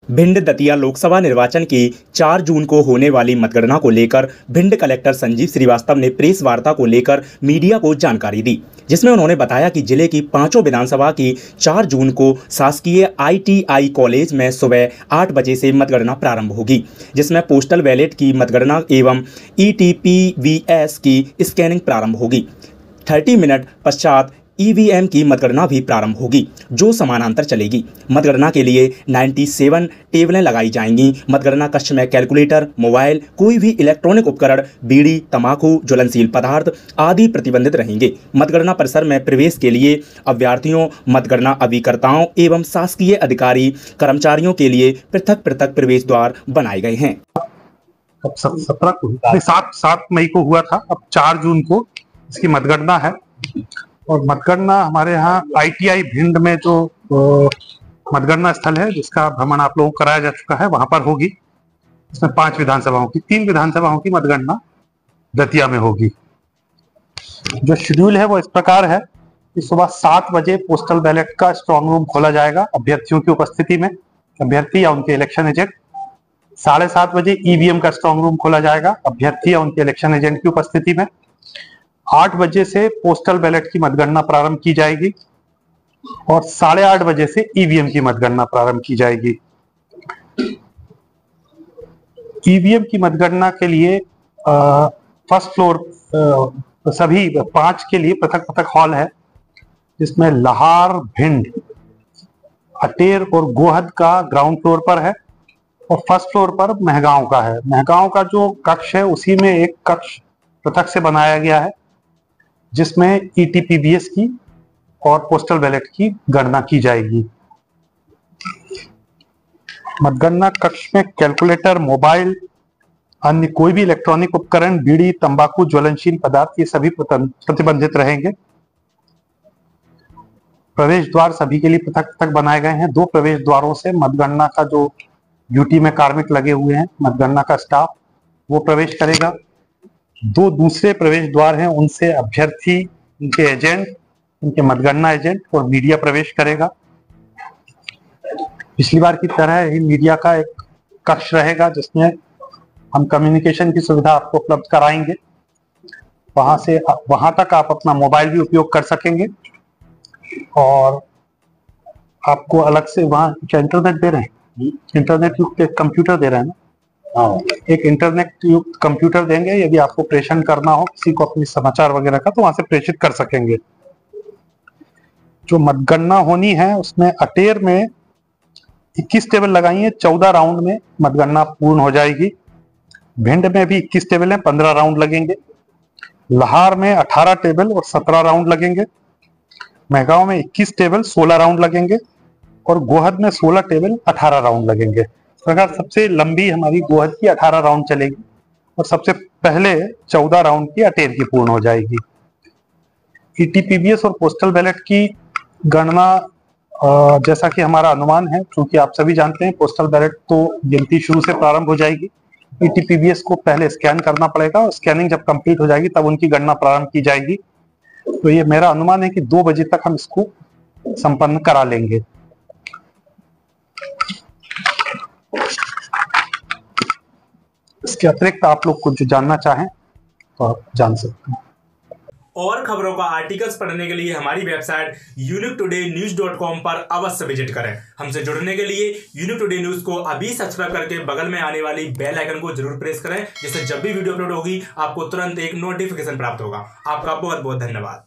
भिंड दतिया लोकसभा निर्वाचन की 4 जून को होने वाली मतगणना को लेकर भिंड कलेक्टर संजीव श्रीवास्तव ने प्रेस वार्ता को लेकर मीडिया को जानकारी दी, जिसमें उन्होंने बताया कि जिले की 5 विधानसभा की 4 जून को शासकीय ITI कॉलेज में सुबह 8 बजे से मतगणना प्रारंभ होगी, जिसमें पोस्टल बैलेट की मतगणना एवं ETPVS की स्कैनिंग प्रारंभ होगी। 30 मिनट पश्चात EVM की मतगणना भी प्रारंभ होगी, जो समानांतर चलेगी। मतगणना के लिए 97 टेबलें लगाई जाएंगी। मतगणना कक्ष में कैलकुलेटर, मोबाइल, कोई भी इलेक्ट्रॉनिक उपकरण, बीड़ी, तंबाकू, ज्वलनशील पदार्थ आदि प्रतिबंधित रहेंगे। मतगणना परिसर में प्रवेश के लिए अभ्यर्थियों, मतगणना अभिकर्ताओं एवं शासकीय अधिकारी कर्मचारियों के लिए पृथक पृथक प्रवेश द्वार बनाए गए हैं। अब 7 मई को हुआ था, अब 4 जून को इसकी मतगणना है। और मतगणना हमारे यहाँ ITI भिंड में जो मतगणना स्थल है, जिसका भ्रमण आप लोगों को कराया जा चुका है, वहां पर होगी। इसमें 5 विधानसभाओं की 3 विधानसभाओं की मतगणना दतिया में होगी। जो शेड्यूल है वो इस प्रकार है कि सुबह 7 बजे पोस्टल बैलेट का स्ट्रांग रूम खोला जाएगा अभ्यर्थियों की उपस्थिति में, अभ्यर्थी या उनके इलेक्शन एजेंट। 7:30 बजे EVM का स्ट्रांग रूम खोला जाएगा अभ्यर्थी या उनके इलेक्शन एजेंट की उपस्थिति में। 8 बजे से पोस्टल बैलेट की मतगणना प्रारंभ की जाएगी और 8:30 बजे से EVM की मतगणना प्रारंभ की जाएगी। EVM की मतगणना के लिए फर्स्ट फ्लोर सभी 5 के लिए पृथक पृथक हॉल है, जिसमें लाहार, भिंड, अटेर और गोहद का ग्राउंड फ्लोर पर है और फर्स्ट फ्लोर पर महगांव का है। महगांव का जो कक्ष है उसी में एक कक्ष पृथक से बनाया गया है, जिसमें ETPVS की और पोस्टल बैलेट की गणना की जाएगी। मतगणना कक्ष में कैलकुलेटर, मोबाइल, अन्य कोई भी इलेक्ट्रॉनिक उपकरण, बीड़ी, तंबाकू, ज्वलनशील पदार्थ, ये सभी प्रतिबंधित रहेंगे। प्रवेश द्वार सभी के लिए पृथक पृथक बनाए गए हैं। 2 प्रवेश द्वारों से मतगणना का जो ड्यूटी में कार्मिक लगे हुए हैं, मतगणना का स्टाफ, वो प्रवेश करेगा। 2 दूसरे प्रवेश द्वार हैं, उनसे अभ्यर्थी, उनके एजेंट, उनके मतगणना एजेंट और मीडिया प्रवेश करेगा। पिछली बार की तरह ही मीडिया का एक कक्ष रहेगा, जिसमें हम कम्युनिकेशन की सुविधा आपको उपलब्ध कराएंगे। वहां तक आप अपना मोबाइल भी उपयोग कर सकेंगे और आपको अलग से वहां इंटरनेट दे रहे हैं, इंटरनेट युक्त एक कंप्यूटर दे रहे हैं ना। एक इंटरनेट युक्त कंप्यूटर देंगे, यदि आपको प्रेषण करना हो किसी को अपनी समाचार वगैरह का, तो वहां से प्रेषित कर सकेंगे। जो मतगणना होनी है उसमें अटेर में 21 टेबल लगाई है, 14 राउंड में मतगणना पूर्ण हो जाएगी। भिंड में भी 21 टेबल है, 15 राउंड लगेंगे। लाहार में 18 टेबल और 17 राउंड लगेंगे। महगांव में 21 टेबल, 16 राउंड लगेंगे और गोहद में 16 टेबल, 18 राउंड लगेंगे। इस प्रकार सबसे लंबी हमारी गोहद की 18 राउंड चलेगी और सबसे पहले 14 राउंड की अटेर की पूर्ण हो जाएगी। ETPVS और पोस्टल बैलेट की गणना जैसा कि हमारा अनुमान है, क्योंकि आप सभी जानते हैं पोस्टल बैलेट तो गिनती शुरू से प्रारंभ हो जाएगी। ETPVS को पहले स्कैन करना पड़ेगा और स्कैनिंग जब कंप्लीट हो जाएगी तब उनकी गणना प्रारंभ की जाएगी। तो ये मेरा अनुमान है कि 2 बजे तक हम इसको संपन्न करा लेंगे। इसके अतिरिक्त आप लोग कुछ जानना चाहें तो आप जान सकते हैं। और खबरों का आर्टिकल्स पढ़ने के लिए हमारी वेबसाइट uniquetoday.news.com पर अवश्य विजिट करें। हमसे जुड़ने के लिए यूनिक टुडे न्यूज को अभी सब्सक्राइब करके बगल में आने वाली बेल आइकन को जरूर प्रेस करें, जिससे जब भी वीडियो अपलोड होगी आपको तुरंत एक नोटिफिकेशन प्राप्त होगा। आपका बहुत बहुत धन्यवाद।